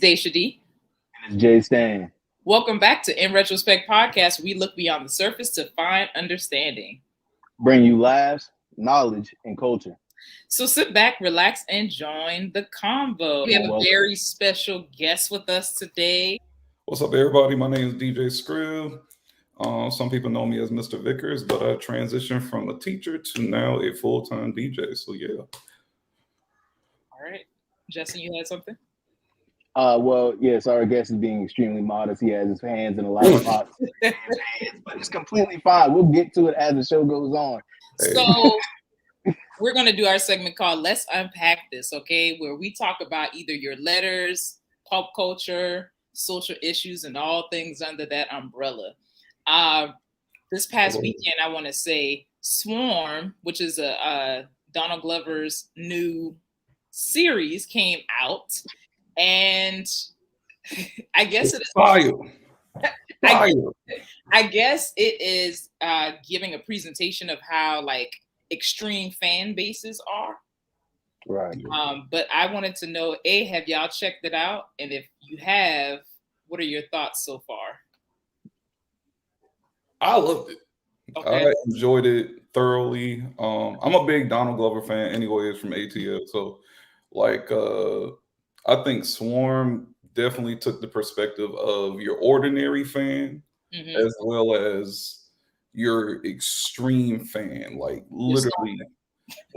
It's Dashia D. And it's JStan. Welcome back to In Retrospect Podcast. We look beyond the surface to find understanding. Bring you laughs, knowledge, and culture. So sit back, relax, and join the convo. We have a very special guest with us today. What's up, everybody? My name is DJ Scrib. Some people know me as Mr. Vickers, but I transitioned from a teacher to now a full-time DJ. So yeah. All right, Justin, you had something? Well, yes, our guest is being extremely modest. He has his hands in a lot of pots, but it's completely fine. We'll get to it as the show goes on. So we're going to do our segment called Let's Unpack This, okay? Where we talk about either your letters, pop culture, social issues, and all things under that umbrella. This past weekend, I want to say Swarm, which is Donald Glover's new series, came out. And I guess it is fire. I guess it is giving a presentation of how like extreme fan bases are. Right. But I wanted to know, have y'all checked it out? And if you have, what are your thoughts so far? I loved it. Okay. I enjoyed it thoroughly. I'm a big Donald Glover fan anyways from ATL. So like I think Swarm definitely took the perspective of your ordinary fan as well as your extreme fan, like literally,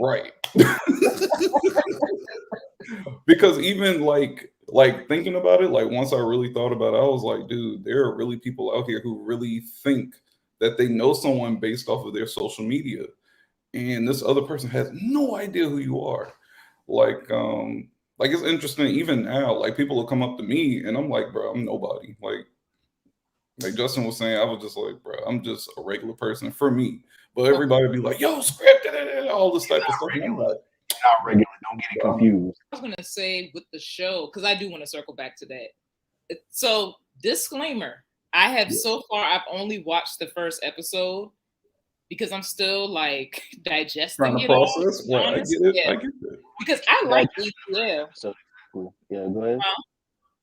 right? Because even like thinking about it, like once I really thought about it, I was like, dude, there are really people out here who really think that they know someone based off of their social media, and this other person has no idea who you are. Like it's interesting, even now, like people will come up to me and I'm like, bro, I'm nobody. Like Justin was saying, I was just like, bro, I'm just a regular person for me. But everybody would be like, yo, scripted, all this type of stuff. And I'm like, not regular, don't get it confused. I was going to say with the show, because I do want to circle back to that. So, disclaimer, I have so far, I've only watched the first episode because I'm still like digesting it process. All. Well, I get it. I get it. Because I like ATL. So yeah, go ahead.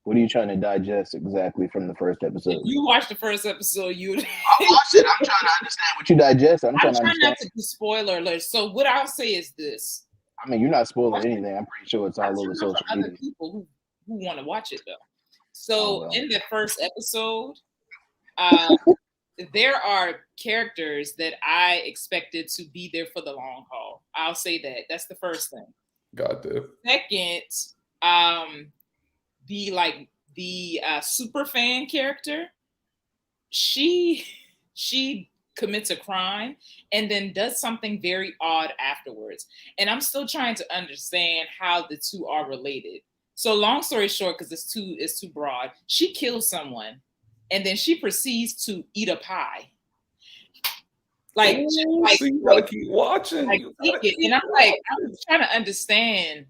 What are you trying to digest exactly from the first episode? If you watch the first episode, you would. I watched it. I'm trying to understand what you digest. I'm trying to understand. Not to do spoiler alerts. So what I'll say is this. I mean, you're not spoiling anything. I'm pretty sure it's all over social media. Other people who want to watch it though. So in the first episode, there are characters that I expected to be there for the long haul. I'll say that. That's the first thing. Got that. Second, the super fan character, she commits a crime and then does something very odd afterwards. And I'm still trying to understand how the two are related. So long story short, because it's too broad, she kills someone and then she proceeds to eat a pie. You gotta keep watching. And I'm trying to understand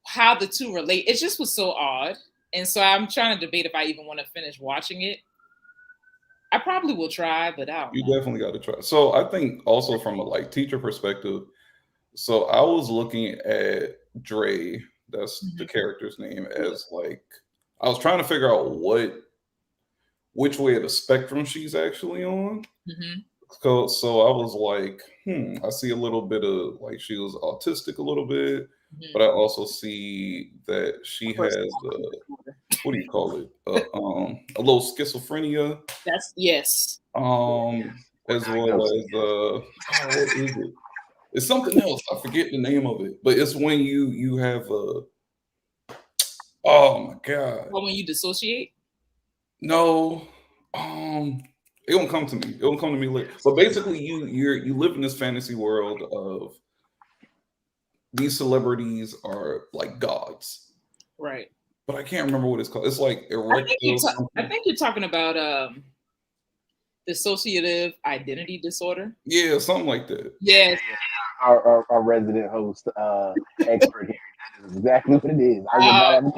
how the two relate. It just was so odd. And so I'm trying to debate if I even want to finish watching it. I probably will try, but I don't know. Definitely got to try. So I think also from a teacher perspective, so I was looking at Dre, that's the character's name, as I was trying to figure out which way of the spectrum she's actually on. So I was like, I see a little bit of she was autistic a little bit, but I also see that she has what do you call it? A little schizophrenia. That's yes. As well as what is it? It's something else. I forget the name of it, but it's when you have oh my god. Well, when you dissociate? No. It won't come to me. It won't come to me later. But basically, you live in this fantasy world of these celebrities are like gods, right? But I can't remember what it's called. It's like I think you're talking about dissociative identity disorder. Yeah, something like that. Yes. Yeah. Our resident host expert here. That is exactly what it is. I would not have a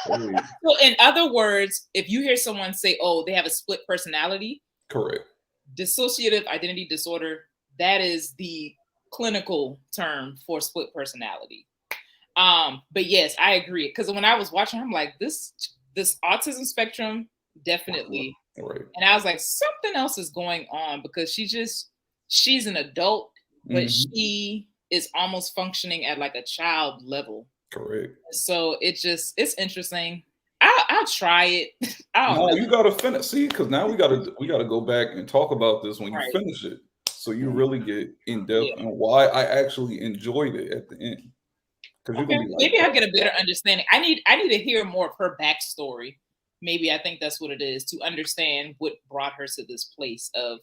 clue. So in other words, if you hear someone say, oh, they have a split personality. Correct. Dissociative identity disorder, that is the clinical term for split personality. But yes, I agree. Because when I was watching, I'm like, this autism spectrum definitely. Right. And I was like, something else is going on because she's an adult, but she is almost functioning at like a child level. Correct. So it's interesting. I'll try it. No, you gotta finish. See, because now we gotta go back and talk about this when you finish it, so you really get in depth on why I actually enjoyed it at the end. Because you're gonna be like, maybe I'll get a better understanding. I need to hear more of her backstory. Maybe I think that's what it is, to understand what brought her to this place of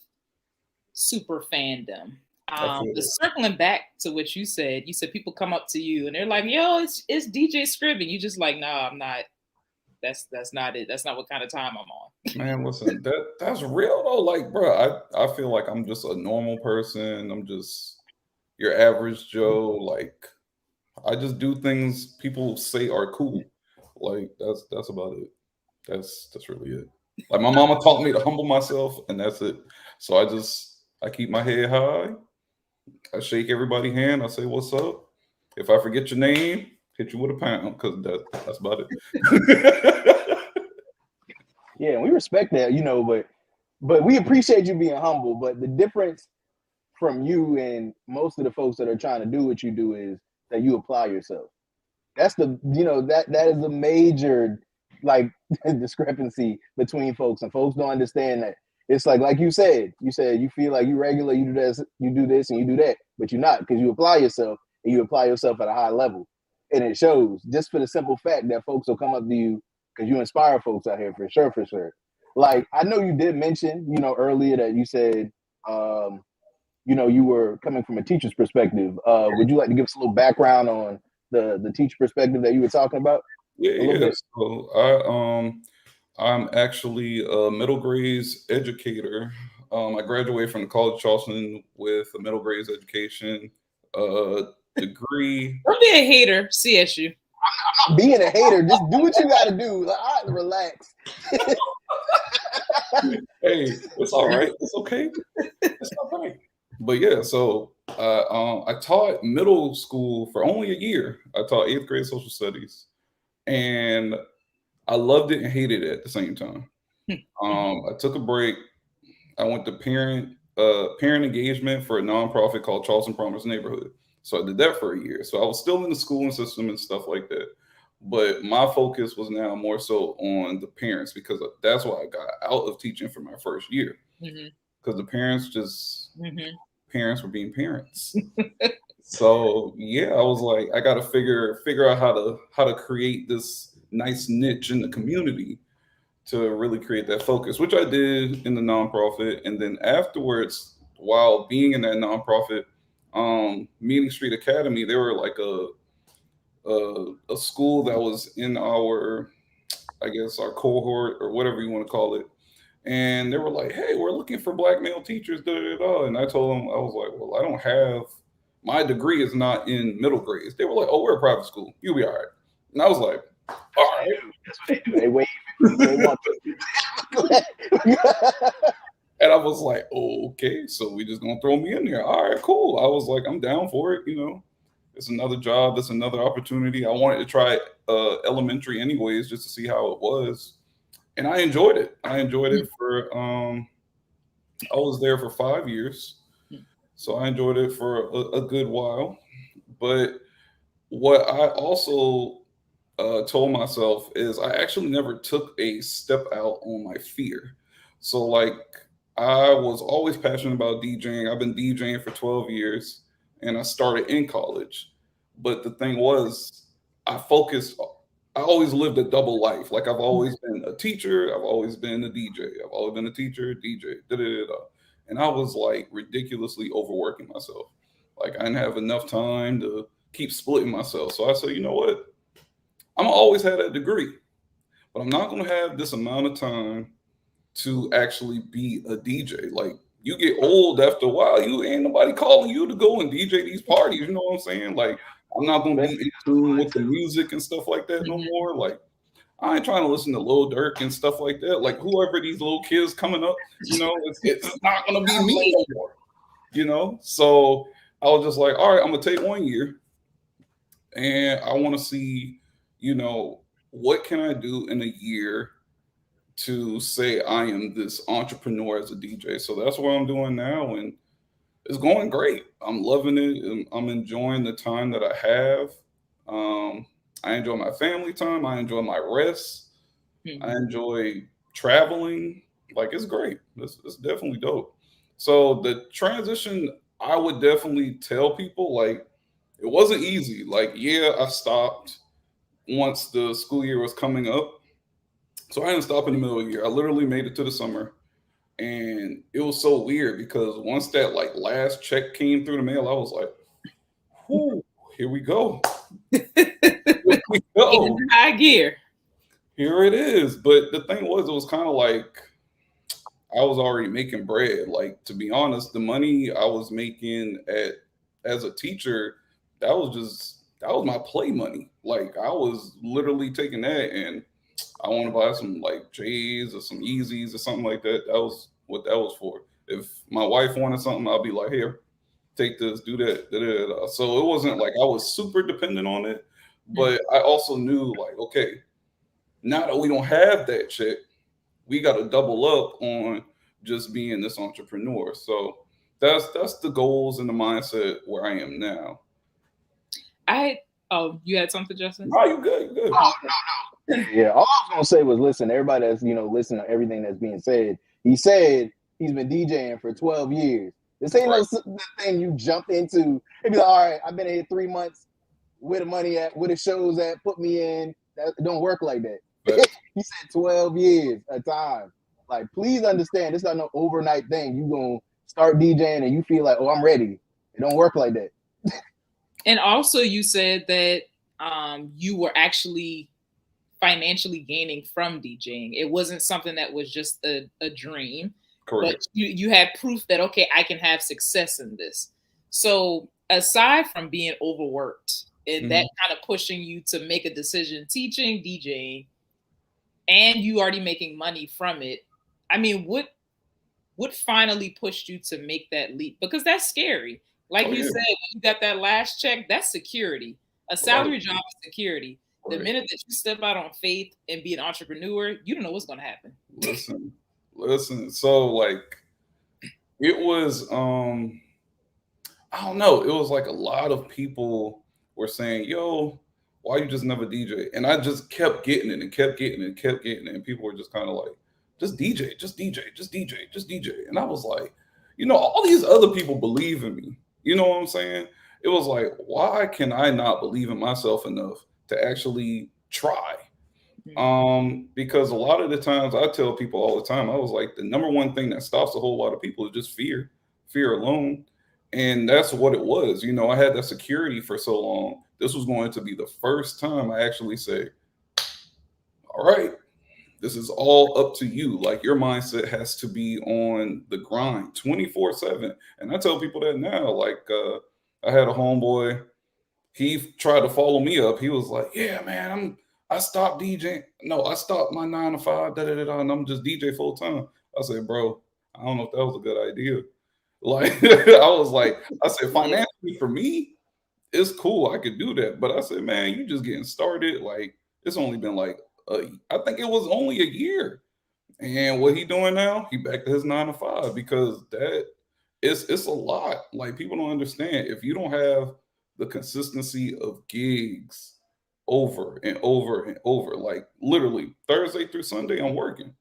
super fandom. But circling back to what you said people come up to you and they're like, yo, it's DJ Scrib, and you just like, no, I'm not. That's not it. That's not what kind of time I'm on. Man, listen, that's real though. Like, bro, I feel like I'm just a normal person. I'm just your average Joe. Like, I just do things people say are cool. Like, that's about it. That's really it. Like, my mama taught me to humble myself, and that's it. So I keep my head high. I shake everybody's hand. I say, what's up? If I forget your name, hit you with a pound, because that's about it. Yeah, we respect that, but we appreciate you being humble. But the difference from you and most of the folks that are trying to do what you do is that you apply yourself. That's that is a major discrepancy between folks, and folks don't understand that. It's like you said you feel like you regular, you do this and you do that, but you're not, because you apply yourself, and you apply yourself at a high level, and it shows just for the simple fact that folks will come up to you because you inspire folks out here for sure. Like, I know you did mention earlier that you said you were coming from a teacher's perspective. Would you like to give us a little background on the teacher perspective that you were talking about? Yeah. So I'm actually a middle grades educator. I graduated from the College of Charleston with a middle grades education degree. Don't be a hater, CSU. I'm not being a hater. Just do what you got to do. Like, all right, relax. Hey, it's all right. It's okay. It's all right. But yeah, so I taught middle school for only a year. I taught 8th grade social studies, and I loved it and hated it at the same time. I took a break. I went to parent engagement for a nonprofit called Charleston Promise Neighborhood. So I did that for a year. So I was still in the schooling system and stuff like that. But my focus was now more so on the parents, because that's why I got out of teaching for my first year. Because the parents parents were being parents. So yeah, I was like, I got to figure out how to create this nice niche in the community to really create that focus, which I did in the nonprofit. And then afterwards, while being in that nonprofit, Meeting Street Academy, they were like a school that was in our cohort, or whatever you want to call it. And they were like, hey, we're looking for Black male teachers, And I told them, I was like, well, I don't have, my degree is not in middle grades. They were like, oh, we're a private school, you'll be all right. And I was like, all right. That's what they do. They wave. They want to. And I was like, oh, okay, so we just gonna throw me in there. All right, cool. I was like, I'm down for it. It's another job. It's another opportunity. I wanted to try elementary anyways, just to see how it was. And I enjoyed it. I for, I was there for 5 years. So I enjoyed it for a good while. But what I also told myself is I actually never took a step out on my fear. So like, I was always passionate about DJing. I've been DJing for 12 years, and I started in college. But the thing was, I always lived a double life. Like, I've always been a teacher. I've always been a DJ. I've always been a teacher, DJ, And I was like ridiculously overworking myself. Like, I didn't have enough time to keep splitting myself. So I said, you know what? I'm gonna always have that degree, but I'm not gonna have this amount of time to actually be a DJ. Like, you get old after a while, you ain't nobody calling you to go and DJ these parties. You know what I'm saying? Like, I'm not gonna be in tune with the music and stuff like that no more. Like, I ain't trying to listen to Lil Durk and stuff like that. Like, whoever these little kids coming up, it's not gonna be me no more. So I was just like, all right, I'm gonna take 1 year. and I want to see, you know, what can I do in a year to say I am this entrepreneur as a DJ. So that's what I'm doing now, and it's going great. I'm loving it. And I'm enjoying the time that I have. I enjoy my family time. I enjoy my rest. I enjoy traveling. Like, it's great. It's definitely dope. So the transition, I would definitely tell people, like, it wasn't easy. Like, yeah, I stopped once the school year was coming up. So I didn't stop in the middle of the year. I literally made it to the summer. And it was so weird because once that like last check came through the mail, I was like, whoo, here we go. Here we go. In high gear. Here it is. But the thing was, it was kind of like I was already making bread. Like, to be honest, the money I was making as a teacher, that was my play money. Like, I was literally taking that and I want to buy some like J's or some Yeezys or something like that. That was what that was for. If my wife wanted something, I'll be like, here, take this, do that. Da, da, da. So it wasn't like I was super dependent on it, but I also knew like, okay, now that we don't have that check, we got to double up on just being this entrepreneur. So that's the goals and the mindset where I am now. You had something, Justin? No, you good. You good. Oh, no. Yeah, all I was gonna say was, listen, everybody that's listening to everything that's being said. He said he's been DJing for 12 years. This ain't no thing you jump into and be like, all right, I've been here 3 months. Where the money at? Where the show's at? Put me in. That don't work like that. He said 12 years a time. Like, please understand, this is not no overnight thing. You gonna start DJing and you feel like, oh, I'm ready. It don't work like that. And also, you said that you were actually financially gaining from DJing. It wasn't something that was just a dream. Correct. But you had proof that, okay, I can have success in this. So aside from being overworked and that kind of pushing you to make a decision, teaching, DJing, and you already making money from it, I mean, what finally pushed you to make that leap? Because that's scary. Like you said, when you got that last check, that's security. A salary job is security. The minute that you step out on faith and be an entrepreneur, you don't know what's going to happen. Listen. So like, it was, I don't know. It was like a lot of people were saying, yo, why you just never DJ? And I just kept getting it and kept getting it and kept getting it. And people were just kind of like, just DJ. And I was like, all these other people believe in me. You know what I'm saying? It was like, why can I not believe in myself enough to actually try? Because a lot of the times I tell people all the time, I was like, the number one thing that stops a whole lot of people is just fear alone. And that's what it was. I had that security for so long. This was going to be the first time I actually say, all right, this is all up to you. Like, your mindset has to be on the grind 24/7. And I tell people that now. Like, I had a homeboy, he tried to follow me up. He was like, yeah, man, I stopped DJing. No, I stopped my 9 to 5, and I'm just DJ full time. I said, bro, I don't know if that was a good idea. Like, I said, financially for me, it's cool. I could do that. But I said, man, you just getting started. Like, it's only been like, I think it was only a year. And what he doing now, he back to his 9 to 5, because it's a lot. Like, people don't understand. If you don't have the consistency of gigs over and over and over, like literally Thursday through Sunday, I'm working.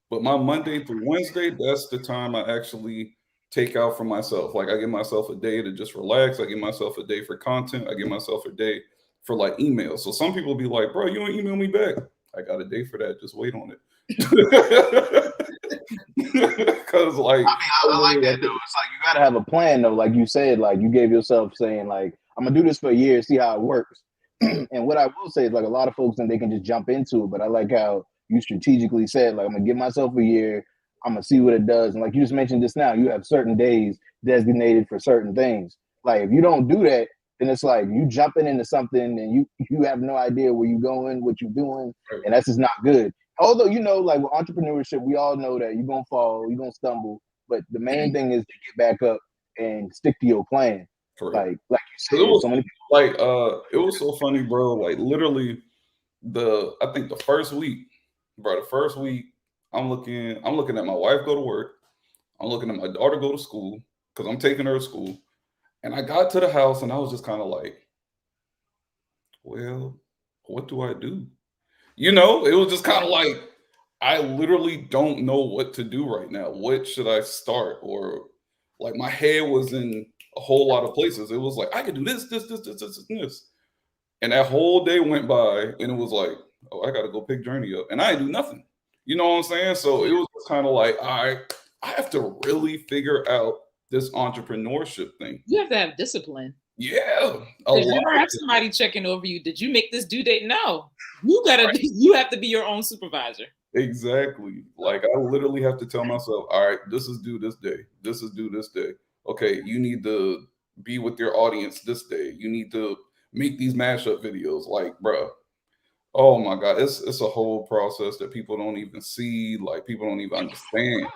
But my Monday through Wednesday, that's the time I actually take out for myself. Like, I give myself a day to just relax. I give myself a day for content. I give myself a day for like emails. So some people be like, bro, you don't email me back. I got a day for that. Just wait on it. Because like, I like that though. It's like, you gotta have a plan though. Like you said, like you gave yourself saying like, I'm gonna do this for a year, see how it works. And what I will say is, like, a lot of folks think they can just jump into it, but I like how you strategically said, like, I'm gonna give myself a year, I'm gonna see what it does. And like you just mentioned just now, you have certain days designated for certain things. Like, if you don't do that, then it's like you jumping into something and you have no idea where you're going, what you're doing, and that's just not good. Although, like with entrepreneurship, we all know that you're gonna fall, you're gonna stumble, but the main thing is to get back up and stick to your plan. Correct. Like you said, It was so many like it was so funny, bro. Like literally I think the first week, bro, I'm looking at my wife go to work. I'm looking at my daughter go to school because I'm taking her to school. And I got to the house and I was just kind of like, well, what do I do? You know, it was just kind of like, I literally don't know what to do right now. What should I start? Or like my head was in a whole lot of places. It was like, I could do this, and this. And that whole day went by and it was like, oh, I got to go pick Journey up. And I didn't do nothing. You know what I'm saying? So it was kind of like, I have to really figure out this entrepreneurship thing. You have to have discipline. Yeah. Because you don't have somebody checking over you. Did you make this due date? No. You have to be your own supervisor. Exactly. Like I literally have to tell myself, all right, this is due this day. This is due this day. Okay, you need to be with your audience this day. You need to make these mashup videos. Like, bro, oh my God, it's a whole process that people don't even see. Like people don't even understand.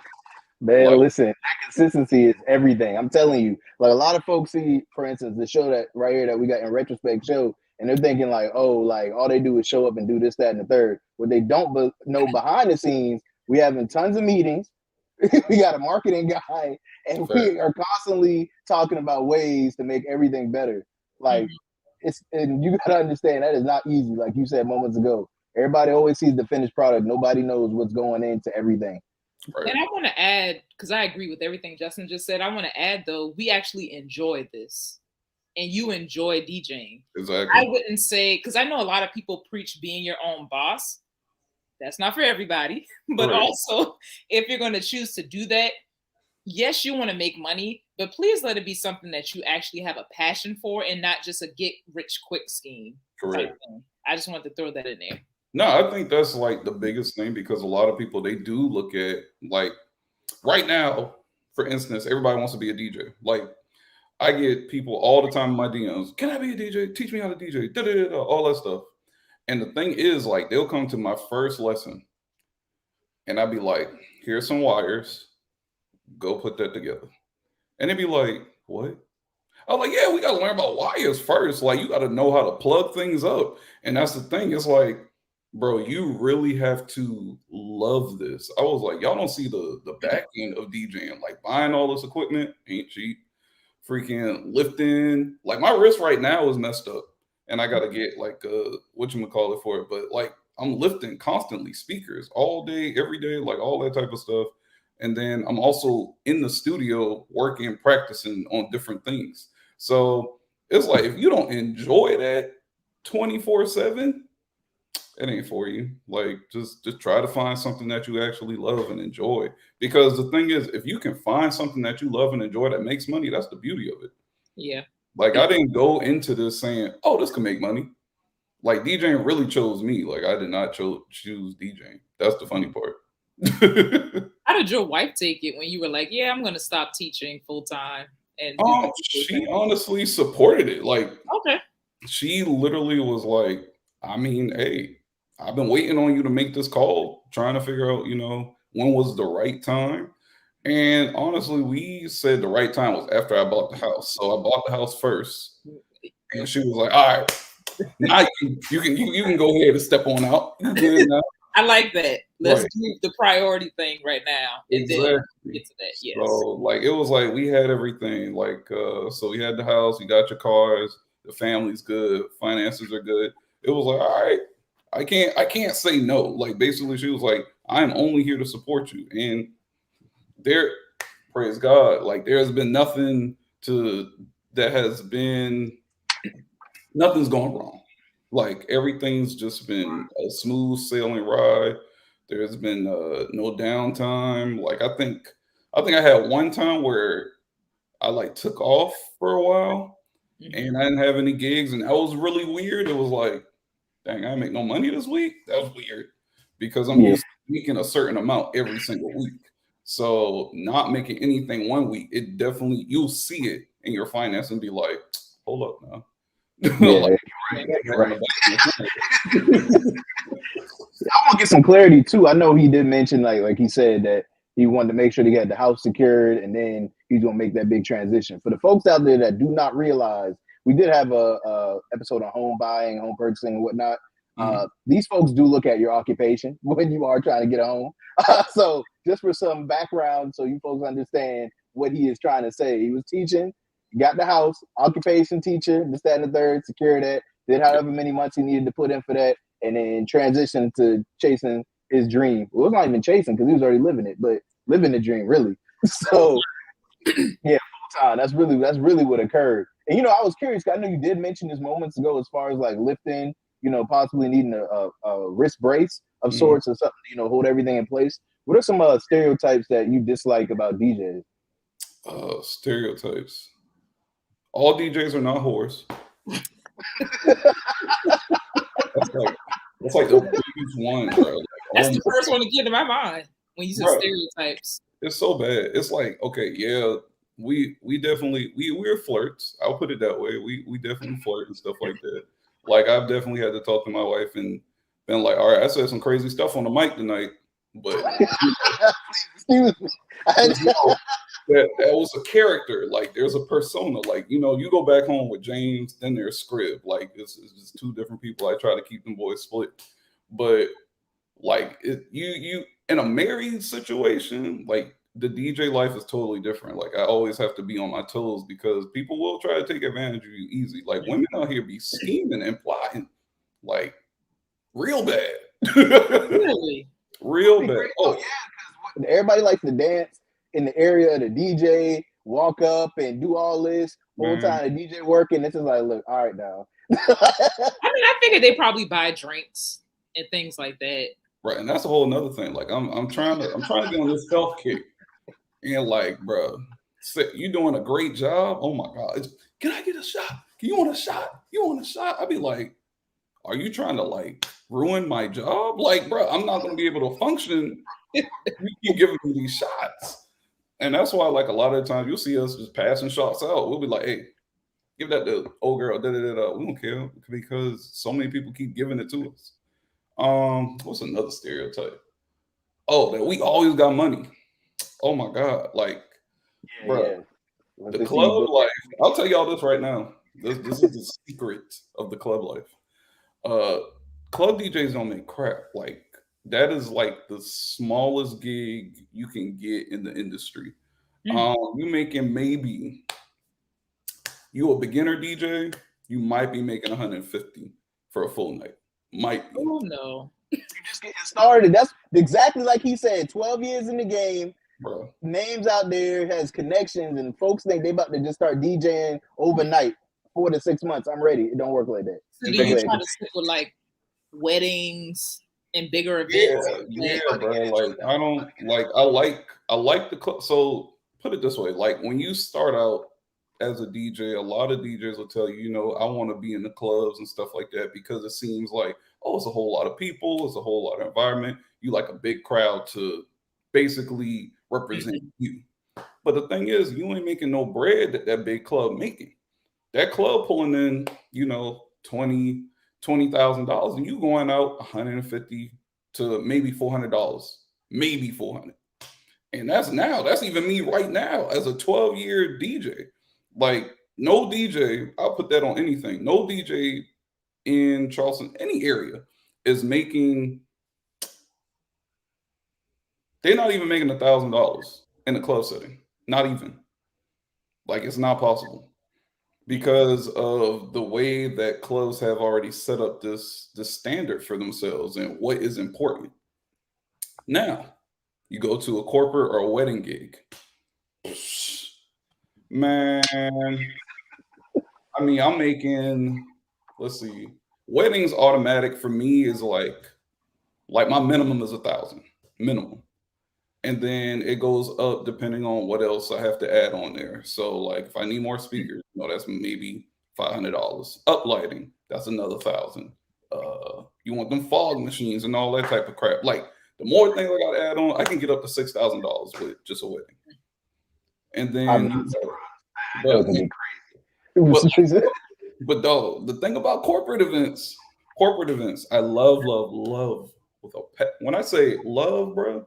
Man, like, listen, that consistency is everything. I'm telling you. Like a lot of folks see, for instance, the show that right here that we got in retrospect show, and they're thinking like, oh, like all they do is show up and do this, that, and the third. What they don't know behind the scenes, we having tons of meetings. We got a marketing guy, and we are constantly talking about ways to make everything better. Like and you gotta understand that is not easy. Like you said moments ago, everybody always sees the finished product. Nobody knows what's going into everything. Right. And I want to add, because I agree with everything Justin just said, I want to add though, we actually enjoy this. And you enjoy DJing. Exactly. I wouldn't say, because I know a lot of people preach being your own boss. That's not for everybody. But also, if you're going to choose to do that, yes, you want to make money, but please let it be something that you actually have a passion for and not just a get rich quick scheme. Correct. I just wanted to throw that in there. No, I think that's like the biggest thing because a lot of people, they do look at like right now, for instance, everybody wants to be a DJ. Like I get people all the time in my DMs, can I be a DJ? Teach me how to DJ, all that stuff. And the thing is like, they'll come to my first lesson and I'd be like, here's some wires, go put that together. And they'd be like, what? I was like, yeah, we got to learn about wires first. Like you got to know how to plug things up. And that's the thing. It's like, bro, you really have to love this. I was like, y'all don't see the back end of DJing. Like buying all this equipment ain't cheap. Freaking lifting. Like my wrist right now is messed up. And I got to get like, whatchamacallit for it. But like I'm lifting constantly speakers all day, every day, like all that type of stuff. And then I'm also in the studio working, practicing on different things. So it's like, if you don't enjoy that 24/7, it ain't for you. Like just try to find something that you actually love and enjoy. Because the thing is, if you can find something that you love and enjoy that makes money, that's the beauty of it. Yeah. Like I didn't go into this saying, oh, this can make money. Like DJing really chose me. Like I did not choose DJing. That's the funny part. How did your wife take it when you were like, yeah, I'm going to stop teaching full time? And she honestly supported it. Like, okay. She literally was like, I mean, hey, I've been waiting on you to make this call, trying to figure out, when was the right time. And honestly, we said the right time was after I bought the house. So I bought the house first. And she was like, all right, now you can go ahead and step on out. You good now. I like that. Let's do the priority thing right now. Exactly. Get to that. Yes. So like it was like we had everything. Like so we had the house, you got your cars, the family's good, finances are good. It was like, all right, I can't say no. Like basically she was like, I'm only here to support you. And there, praise God, like there's been nothing's gone wrong. Like everything's just been a smooth sailing ride. There's been no downtime. Like I think I had one time where I like took off for a while and I didn't have any gigs, and that was really weird. It was like, dang, I didn't make no money this week. That was weird because I'm used to making a certain amount every single week. So not making anything one week, it definitely, you'll see it in your finance and be like, hold up now. Right. I want to get some clarity too. I know he did mention like he said that He wanted to make sure he had the house secured, and then he's gonna make that big transition. For the folks out there that do not realize, we did have a episode on home buying, home purchasing, and whatnot. These folks do look at your occupation when you are trying to get a home. So just for some background, so you folks understand what he is trying to say. He was teaching, got the house, occupation teacher, this, that, and the third, secure that, did however many months he needed to put in for that, and then transitioned to chasing his dream. Well, it was not even chasing because he was already living it, but living the dream, really. So yeah, full time. That's really what occurred. And I was curious, I know you did mention this moments ago as far as like lifting, possibly needing a wrist brace of sorts or something, hold everything in place. What are some stereotypes that you dislike about DJs? Stereotypes. All DJs are not whores. That's like the biggest one, bro. Like, that's the first one to get to my mind when you said stereotypes. It's so bad. It's like, okay, yeah, we definitely we're flirts. I'll put it that way. We definitely flirt and stuff like that. Like, I've definitely had to talk to my wife and been like, all right, I said some crazy stuff on the mic tonight, but excuse me. that was a character. Like, there's a persona. Like, you go back home with James, then there's Scrib. Like, it's just two different people. I try to keep them boys split, but like you in a married situation, like the DJ life is totally different. Like, I always have to be on my toes because people will try to take advantage of you easy. Like, women out here be scheming and plotting, like, real bad. Really? Real bad. Oh yeah, because everybody likes to dance in the area of the DJ, walk up and do all this whole time the DJ working. This is like, look, all right now. I figured they probably buy drinks and things like that. Right, and that's a whole nother thing. Like, I'm trying to get on this self kick, and like, bro, you doing a great job. Oh my God, can I get a shot? You want a shot? You want a shot? I'd be like, are you trying to like ruin my job? Like, bro, I'm not gonna be able to function. You keep giving me these shots, and that's why, like, a lot of the times you'll see us just passing shots out. We'll be like, hey, give that to old girl. We don't care because so many people keep giving it to us. What's another stereotype? Oh, that we always got money. Oh my God. Like, bro, the club life. I'll tell y'all this right now. This is the secret of the club life. Club DJs don't make crap. Like, that is like the smallest gig you can get in the industry. You making maybe, you a beginner DJ, you might be making 150 for a full night. Might be. Oh no. You're just getting started. That's exactly like he said. 12 years in the game, bro. Names out there, has connections, and folks think they about to just start DJing overnight. 4 to 6 months. I'm ready. It don't work like that. So do you try to stick with like weddings and bigger events? Yeah, bro. Like, I like the club. So put it this way: like, when you start out as a DJ, a lot of DJs will tell you, I want to be in the clubs and stuff like that because it seems like, oh, it's a whole lot of people, it's a whole lot of environment. You like a big crowd to basically represent you. But the thing is, you ain't making no bread that big club making. That club pulling in, $20,000, and you going out $150 to maybe $400, maybe $400. And that's even me right now as a 12-year DJ. Like, no DJ, I'll put that on anything. No DJ in Charleston, any area, is making, they're not even making $1,000 in a club setting. Not even. Like, it's not possible because of the way that clubs have already set up this standard for themselves and what is important. Now, you go to a corporate or a wedding gig. Man, I mean, I'm making, let's see, weddings automatic for me is like my minimum is 1,000 minimum. And then it goes up depending on what else I have to add on there. So like if I need more speakers, that's maybe $500. Uplighting, that's another 1,000. You want them fog machines and all that type of crap. Like, the more things I got to add on, I can get up to $6,000 with just a wedding. And then, but though, the thing about corporate events, I love with a pet. When I say love, bro,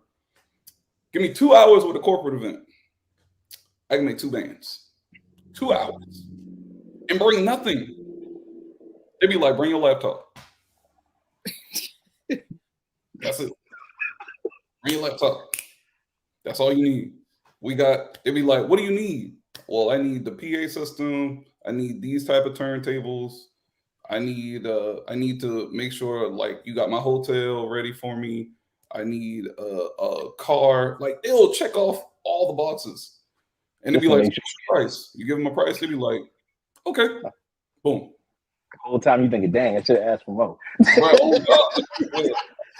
Give me 2 hours with a corporate event. I can make 2 bands. 2 hours. And bring nothing. They'd be like, bring your laptop. That's it. Bring your laptop. That's all you need. They'd be like, what do you need? Well, I need the PA system. I need these type of turntables. I need to make sure like you got my hotel ready for me. I need a car. Like they'll check off all the boxes. And it'd be like, price. You give them a price, they'd be like, okay. Boom. The whole time you thinking, dang, I should have asked for more. Bro, oh God,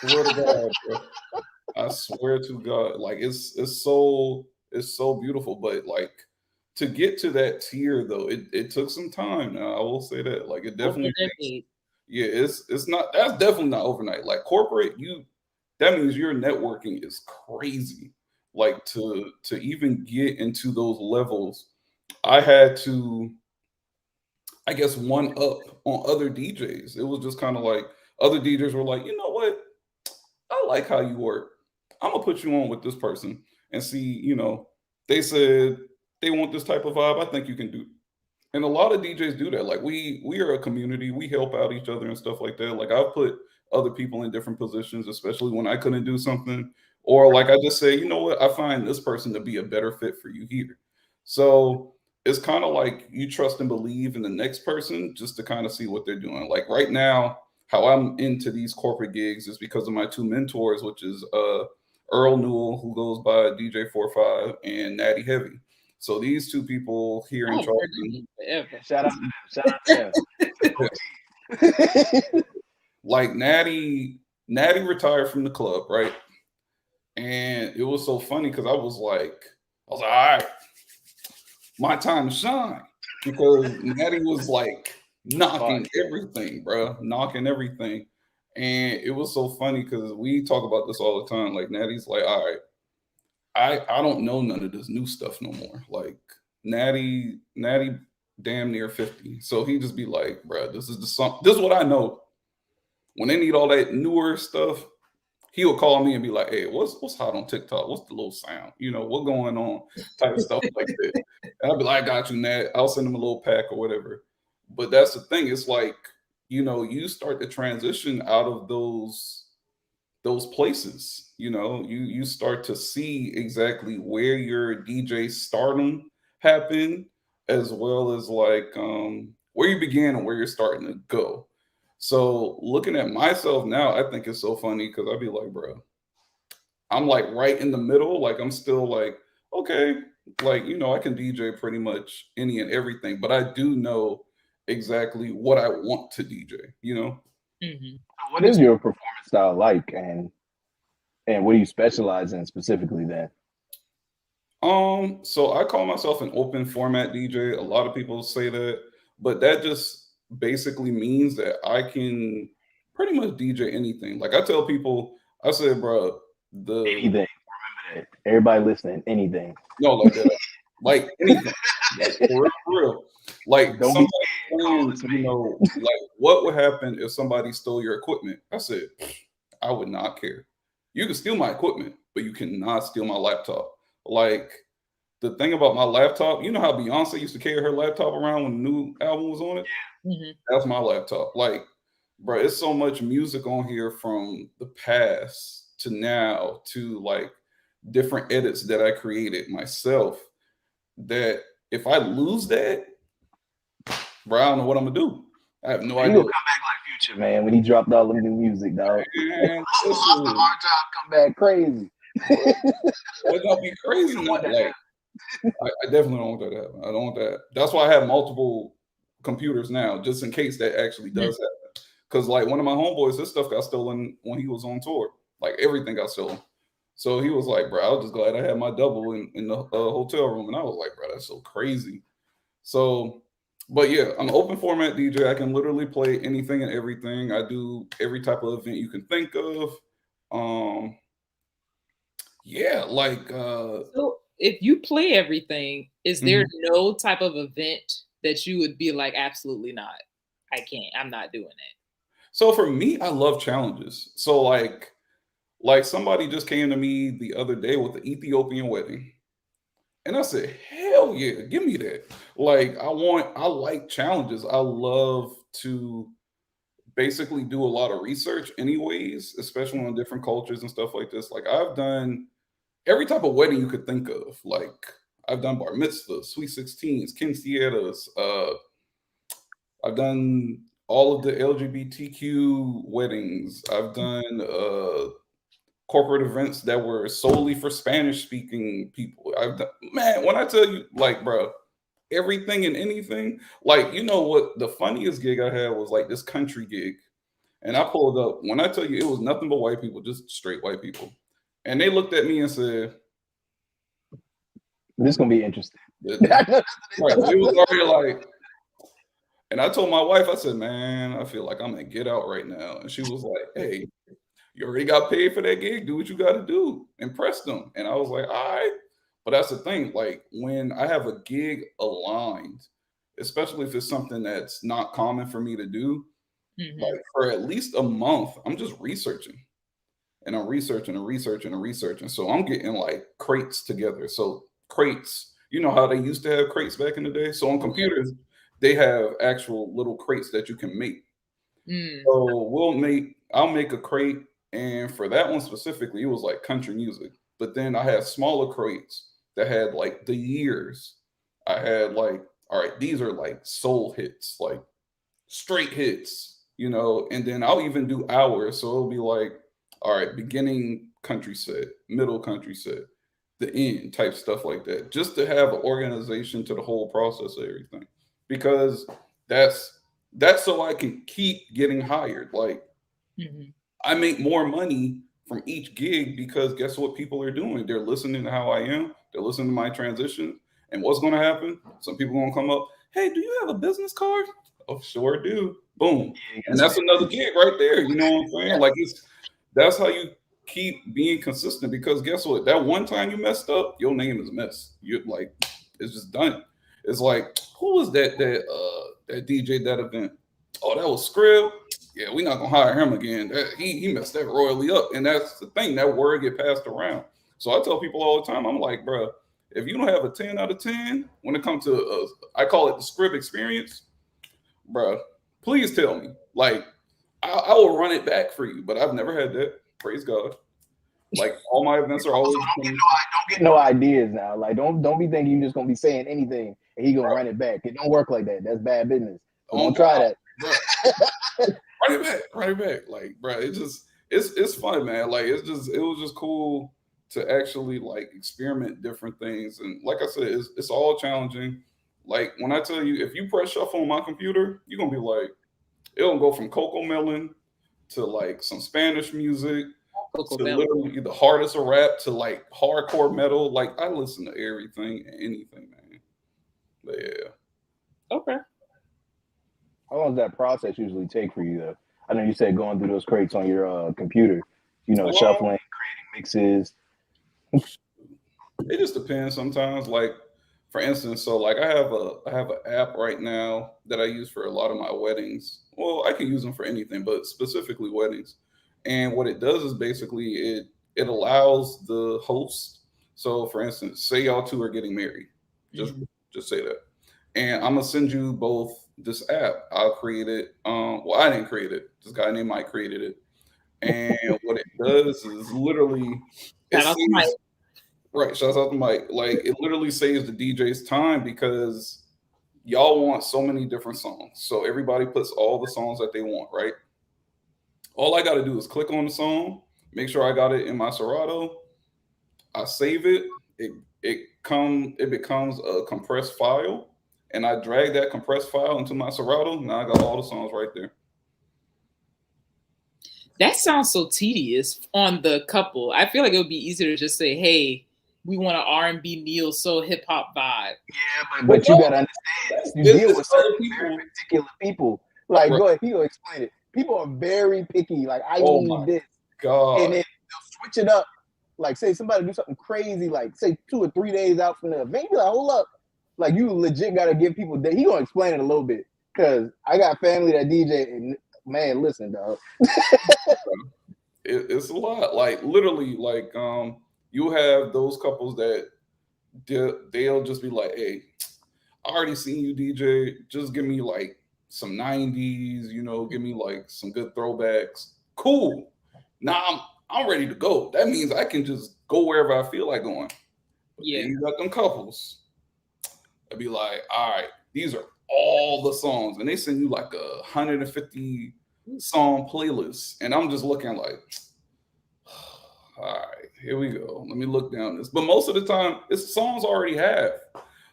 I swear to God, bro. I swear to God. Like it's so beautiful. But like to get to that tier though, it took some time. Now I will say that. Like it definitely it's not, that's definitely not overnight. Like corporate, that means your networking is crazy. Like to even get into those levels, I had to, I guess, one up on other DJs. It was just kind of like other DJs were like, you know what? I like how you work. I'm gonna put you on with this person and see, you know, they said they want this type of vibe. I think you can do. And a lot of DJs do that. Like we are a community. We help out each other and stuff like that. Like I've put other people in different positions, especially when I couldn't do something. Or like I just say, you know what, I find this person to be a better fit for you here. So it's kind of like you trust and believe in the next person just to kind of see what they're doing. Like right now, how I'm into these corporate gigs is because of my 2 mentors, which is Earl Newell, who goes by DJ 45, and Natty Heavy. So these 2 people here in Charleston. Shout out to them. Like Natty retired from the club, right? And it was so funny because I was like, all right, my time to shine. Because Natty was like knocking everything, bro, knocking everything. And it was so funny because we talk about this all the time. Like Natty's like, all right, I don't know none of this new stuff no more. Like Natty damn near 50. So he just be like, bro, this is what I know. When they need all that newer stuff, he would call me and be like, hey, what's hot on TikTok? What's the little sound? You know, what going on? Type of stuff like that. And I'd be like, I got you, Nat. I'll send him a little pack or whatever. But that's the thing. It's like, you know, you start to transition out of those places. You know, you start to see exactly where your DJ stardom happened, as well as like where you began and where you're starting to go. So looking at myself now, I think it's so funny because I'd be like, bro, I'm like right in the middle. Like I'm still like, okay, like, you know, I can DJ pretty much any and everything, but I do know exactly what I want to DJ, you know? Mm-hmm. What is your performance style like, and what do you specialize in specifically then? So I call myself an open format DJ. A lot of people say that, but that just basically means that I can pretty much DJ anything. Like I tell people, I said, bro, anything. Remember that. Everybody listening, anything. No, like that. Like anything. Like, for real. Like somebody saying, you know, like what would happen if somebody stole your equipment? I said, I would not care. You can steal my equipment, but you cannot steal my laptop. Like the thing about my laptop, you know how Beyonce used to carry her laptop around when the new album was on it? Mm-hmm. That's my laptop. Like, bro, it's so much music on here from the past to now to like different edits that I created myself that if I lose that, bro, I don't know what I'm gonna do. I have no idea. He'll come back like Future, man, when he dropped all the new music, dog. Man, lost the hard time, come back crazy. It's gonna be crazy. Like, I definitely don't want that to happen. I don't want that. That's why I have multiple computers now, just in case that actually does happen. Because like one of my homeboys, his stuff got stolen when he was on tour. Like everything got stolen. So he was like, bro, I was just glad I had my double in the hotel room. And I was like, bro, that's so crazy. So, but yeah, I'm an open format DJ. I can literally play anything and everything. I do every type of event you can think of. Yeah, like so if you play everything, is there no type of event that you would be like, absolutely not, I'm not doing it? So for me, I love challenges. So like Like somebody just came to me the other day with the Ethiopian wedding. And I said, hell yeah, give me that. Like I like challenges. I love to basically do a lot of research anyways, especially on different cultures and stuff like this. Like I've done every type of wedding you could think of. Like I've done bar mitzvahs, sweet 16s, quinceañeras. I've done all of the LGBTQ weddings. I've done corporate events that were solely for Spanish speaking people. Man, when I tell you, like, bro, everything and anything, like, you know what? The funniest gig I had was like this country gig. And I pulled up, when I tell you, it was nothing but white people, just straight white people. And they looked at me and said, "This is gonna be interesting." Right. It was already like, and I told my wife, I said, "Man, I feel like I'm gonna get out right now." And she was like, "Hey, you already got paid for that gig. Do what you got to do. Impress them." And I was like, "All right." But that's the thing. Like when I have a gig aligned, especially if it's something that's not common for me to do, like for at least a month, I'm just researching. And I'm researching and researching and researching. So I'm getting like crates together. So crates, you know how they used to have crates back in the day? So on computers, they have actual little crates that you can make. So I'll make a crate. And for that one specifically, it was like country music. But then I had smaller crates that had like the years. I had like, all right, these are like soul hits, like straight hits, you know, and then I'll even do hours. So it'll be like, all right, beginning country set, middle country set, the end type stuff like that, just to have an organization to the whole process of everything. Because that's so I can keep getting hired. Like I make more money from each gig because guess what people are doing? They're listening to how I am. They're listening to my transition. And what's going to happen? Some people are going to come up, "Hey, do you have a business card?" "Oh, sure do." Boom. And that's another gig right there. You know what I'm saying? Like that's how you keep being consistent, because guess what? That one time you messed up, your name is a mess. You're like, it's just done. It's like, who was that DJ that event? "Oh, that was Scrib. Yeah, we're not gonna hire him again. He messed that royally up." And that's the thing, that word get passed around. So I tell people all the time, I'm like, bro, if you don't have a 10 out of 10 when it comes to I call it the Scrib experience, bro, please tell me. Like I will run it back for you, but I've never had that. Praise God. Like all my events are always. Don't get no ideas now. Like don't be thinking you're just gonna be saying anything and he gonna run it back. It don't work like that. That's bad business. Don't try that. Run it back. Like, bro, it's fun, man. Like it was just cool to actually like experiment different things. And like I said, it's all challenging. Like when I tell you, if you press shuffle on my computer, you're gonna be like, it'll go from Coco Melon to like some Spanish music to literally the hardest of rap to like hardcore metal. Like I listen to everything and anything, man. But yeah. Okay. How long does that process usually take for you though? I know you said going through those crates on your computer, you know, shuffling, creating mixes. It just depends sometimes. Like for instance, so like I have an app right now that I use for a lot of my weddings. Well, I can use them for anything, but specifically weddings. And what it does is basically it allows the host. So for instance, say y'all two are getting married. Just say that. And I'm gonna send you both this app. I'll create it. Well, I didn't create it. This guy named Mike created it. And what it does is literally right, shouts out to Mike. Like it literally saves the DJ's time because y'all want so many different songs. So everybody puts all the songs that they want, right? All I got to do is click on the song, make sure I got it in my Serato. I save it. It becomes a compressed file, and I drag that compressed file into my Serato. Now I got all the songs right there. That sounds so tedious on the couple. I feel like it would be easier to just say, "Hey, we want an R&B neo soul hip hop vibe." Yeah, but you gotta understand, you deal with certain very particular people. Like, go ahead, he'll explain it. People are very picky. Like, I need this, God, and then they'll switch it up. Like, say somebody do something crazy, like say 2 or 3 days out from the event, you like, hold up, like you legit gotta give people. He gonna explain it a little bit because I got family that DJ, and man, listen, dog. it's a lot. Like literally, like you have those couples that they'll just be like, "Hey, I already seen you DJ. Just give me like some 90s, you know, give me like some good throwbacks." Cool. Now I'm ready to go. That means I can just go wherever I feel like going. But Yeah. then you got them couples. I'd be like, all right, these are all the songs, and they send you like 150 song playlist, and I'm just looking like, all right, here we go. Let me look down this. But most of the time, it's songs I already have,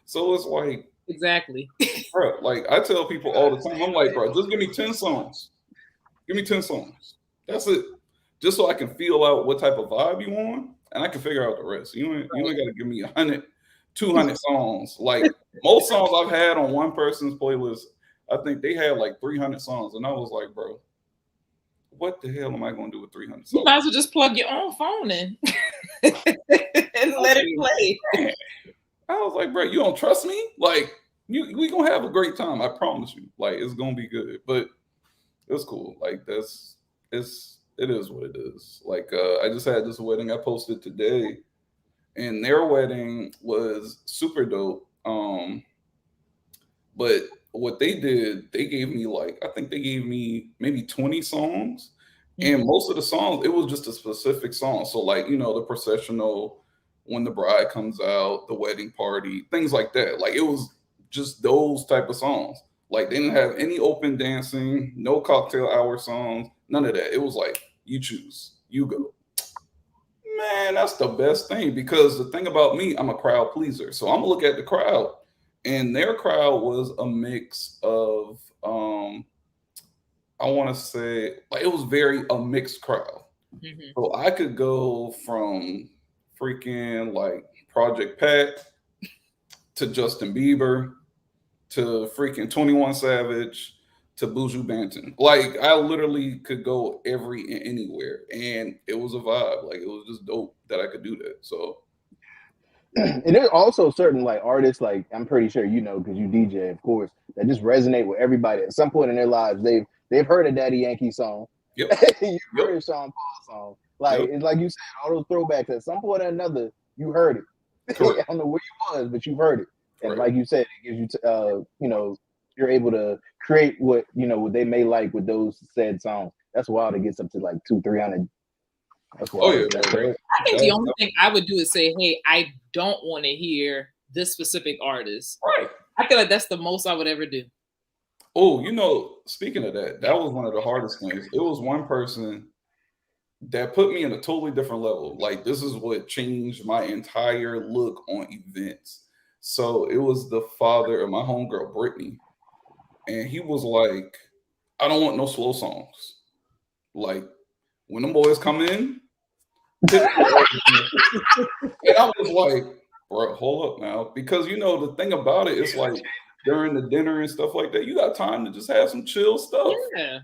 so it's like, exactly. bro, like I tell people all the time, I'm like, bro, just give me 10 songs. Give me 10 songs. That's it. Just so I can feel out what type of vibe you want, and I can figure out the rest. You ain't got to give me 100, 200 songs. Like most songs I've had on one person's playlist, I think they had like 300 songs, and I was like, bro, what the hell am I going to do with 300 songs? You might as well just plug your own phone in and let it play. Man. I was like, bro, you don't trust me? Like, we gonna have a great time. I promise you. Like, it's gonna be good. But it's cool. Like, it is what it is. Like, I just had this wedding I posted today, and their wedding was super dope. But what they did, they gave me like, I think they gave me maybe 20 songs. And most of the songs, it was just a specific song. So, like, you know, the processional, when the bride comes out, the wedding party, things like that. Like, it was just those type of songs. Like, they didn't have any open dancing, no cocktail hour songs, none of that. It was like, you choose, you go. Man, that's the best thing, because the thing about me, I'm a crowd pleaser. So I'm gonna look at the crowd, and their crowd was a mix of, I want to say, like, it was very a mixed crowd. So I could go from freaking like Project Pat to Justin Bieber to freaking 21 Savage to Buju Banton. Like, I literally could go every and anywhere, and it was a vibe. Like, it was just dope that I could do that. So, and there's also certain like artists, like I'm pretty sure you know because you DJ, of course, that just resonate with everybody at some point in their lives. They've heard a Daddy Yankee song. yep. You heard a Sean Paul song. Like it's like you said, all those throwbacks at some point or another, you heard it. I don't know where you was, but you heard it. And like you said, it gives you, you know, you're able to create what you know what they may like with those said songs. That's wild. It gets up to like 200-300. That's wild. Oh yeah, That's right. I think the only thing I would do is say, hey, I don't want to hear this specific artist. Right. I feel like that's the most I would ever do. Oh, you know, speaking of that, that was one of the hardest things. It was one person that put me in a totally different level. Like, this is what changed my entire look on events. So it was the father of my homegirl, Brittany. And he was like, I don't want no slow songs. Like, when them boys come in, and I was like, bro, hold up now. Because, you know, the thing about it is like during the dinner and stuff like that, you got time to just have some chill stuff. Yeah.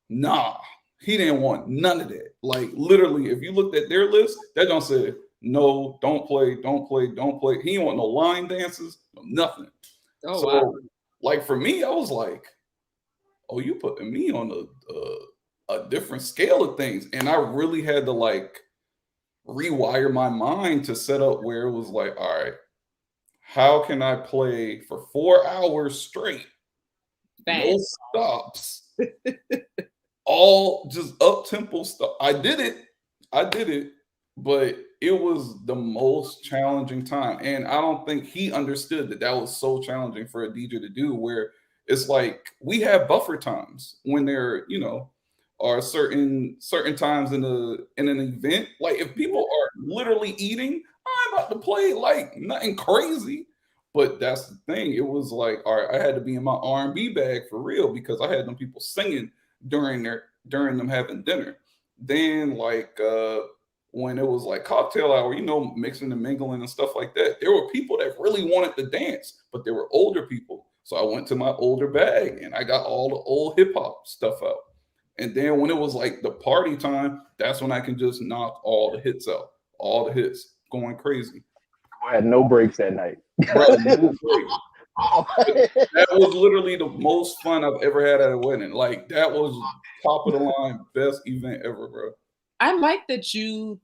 Nah, he didn't want none of that. Like, literally, if you looked at their list, that don't say, no, don't play, don't play, don't play. He didn't want no line dances, no nothing. Oh, so, wow. like, for me, I was like, oh, you putting me on a different scale of things. And I really had to, like, rewire my mind to set up where it was like, all right, how can I play for 4 hours straight? Fast. No stops. All just up-tempo stuff. I did it, but it was the most challenging time. And I don't think he understood that was so challenging for a DJ to do, where it's like we have buffer times when there, you know, are certain times in an event. Like, if people are literally eating, I'm about to play like nothing crazy. But that's the thing. It was like, all right, I had to be in my R&B bag for real, because I had them people singing during them having dinner. Then like when it was like cocktail hour, you know, mixing and mingling and stuff like that, there were people that really wanted to dance, but they were older people. So I went to my older bag and I got all the old hip hop stuff out. And then when it was like the party time, that's when I can just knock all the hits out, all the hits, going crazy. I had no breaks that night. Bro, no breaks. That was literally the most fun I've ever had at a wedding. Like, that was top of the line, best event ever, bro. I like that you.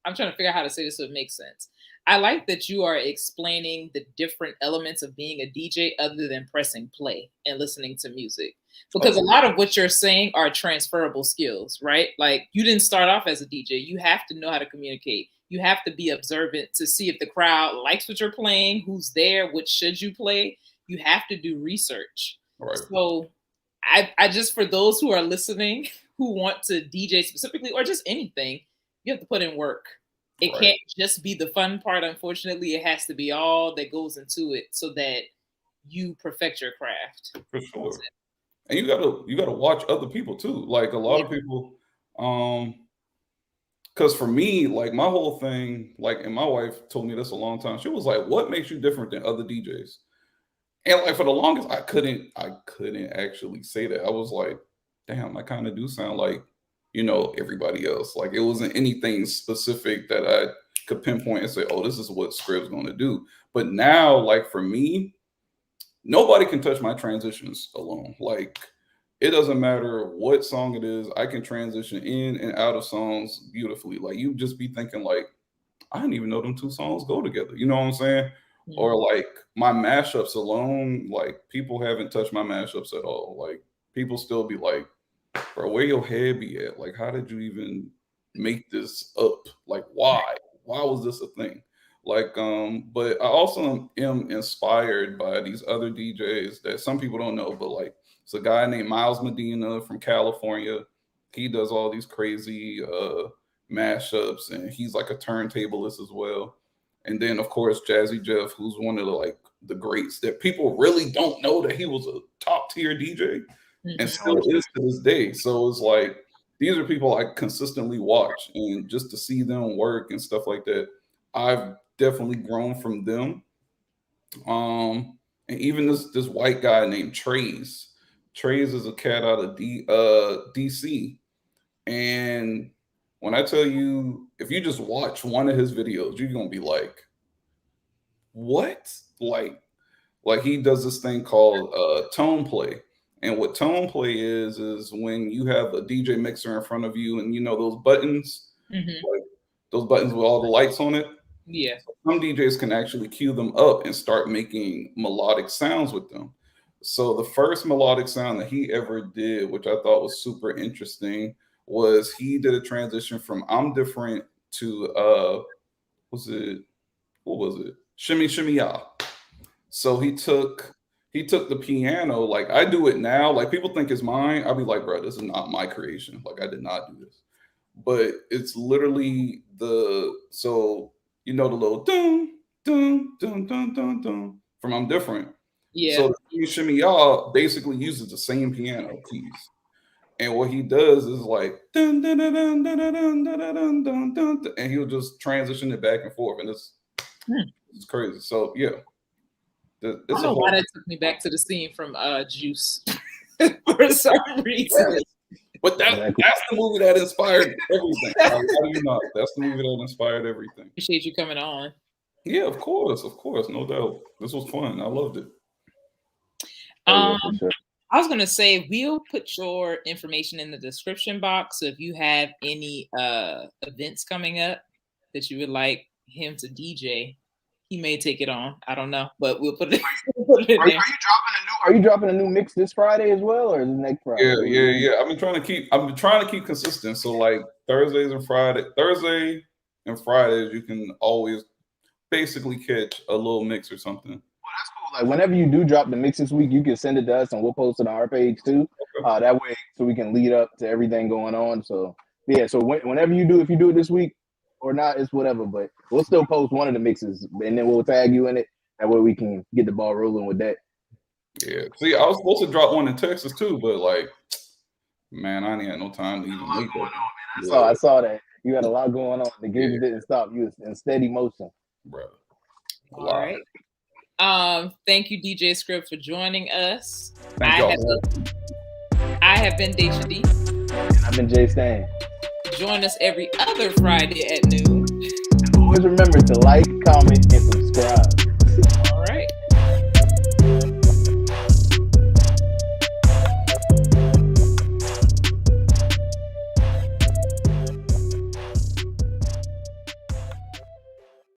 I'm trying to figure out how to say this so it makes sense. I like that you are explaining the different elements of being a DJ other than pressing play and listening to music. Because a lot of what you're saying are transferable skills, right? Like you didn't start off as a DJ. You have to know how to communicate. You have to be observant to see if the crowd likes what you're playing, who's there, what should you play. You have to do research. Right. So I just, for those who are listening, who want to DJ specifically or just anything, you have to put in work. It can't just be the fun part. Unfortunately, it has to be all that goes into it so that you perfect your craft. For sure. And you gotta watch other people too. Like a lot of people, because for me, like my whole thing, like, and my wife told me this a long time. She was like, "What makes you different than other DJs?" And like for the longest, I couldn't actually say that. I was like, "Damn, I kind of do sound like, you know, everybody else." Like it wasn't anything specific that I could pinpoint and say, "Oh, this is what Scrib's going to do." But now, like for me, nobody can touch my transitions alone. Like it doesn't matter what song it is, I can transition in and out of songs beautifully. Like you just be thinking like, I didn't even know them two songs go together. You know what I'm saying? Yeah. Or like my mashups alone, like people haven't touched my mashups at all. Like people still be like, "Bro, where your head be at? Like, how did you even make this up? Like, why? Why was this a thing?" Like, but I also am inspired by these other DJs that some people don't know, but like, it's a guy named Miles Medina from California. He does all these crazy mashups, and he's like a turntablist as well. And then, of course, Jazzy Jeff, who's one of the greats that people really don't know that he was a top tier DJ. And still is to this day. So it's like, these are people I consistently watch, and just to see them work and stuff like that, I've definitely grown from them. And even this white guy named Trace is a cat out of DC. And when I tell you, if you just watch one of his videos, you're going to be like, what? Like he does this thing called tone play. And what tone play is when you have a DJ mixer in front of you, and you know those buttons, like those buttons with all the lights on it. Yeah. Some DJs can actually cue them up and start making melodic sounds with them. So the first melodic sound that he ever did, which I thought was super interesting, was he did a transition from "I'm Different" to what was it? "Shimmy Shimmy Ya." So he took the piano, like I do it now. Like people think it's mine. I'll be like, "Bro, this is not my creation. Like I did not do this." But it's literally so you know the little dun dun dun dun dun dun from "I'm Different." Yeah. So the "Shimmy Ya" basically uses the same piano keys. And what he does is like dun dun dun dun dun dun dun dun dun dun, and he'll just transition it back and forth, and it's crazy. So yeah. I don't know why that took me back to the scene from Juice for some reason. But that's the movie that inspired everything. How do you not? That's the movie that inspired everything. Appreciate you coming on. Yeah, of course, no doubt. This was fun. I loved it. I was gonna say we'll put your information in the description box. So if you have any events coming up that you would like him to DJ, he may take it on. I don't know, but we'll put it. Are you dropping a new mix this Friday as well, or is it next Friday? Yeah. I've been trying to keep consistent. So like Thursday and Fridays, you can always basically catch a little mix or something. Well, that's cool. Like whenever you do drop the mix this week, you can send it to us, and we'll post it on our page too. Okay. That way, so we can lead up to everything going on. So yeah. So whenever you do, if you do it this week or not, it's whatever. But we'll still post one of the mixes, and then we'll tag you in it. That way we can get the ball rolling with that. Yeah. See, I was supposed to drop one in Texas too, but like, man, I ain't had no time to even make it. I saw that. You had a lot going on. The gigs didn't stop. You was in steady motion. Bro. All right. Thank you, DJ Scrib, for joining us. I have been Dashia D. And I've been JStan. Join us every other Friday at noon. And always remember to like, comment, and subscribe.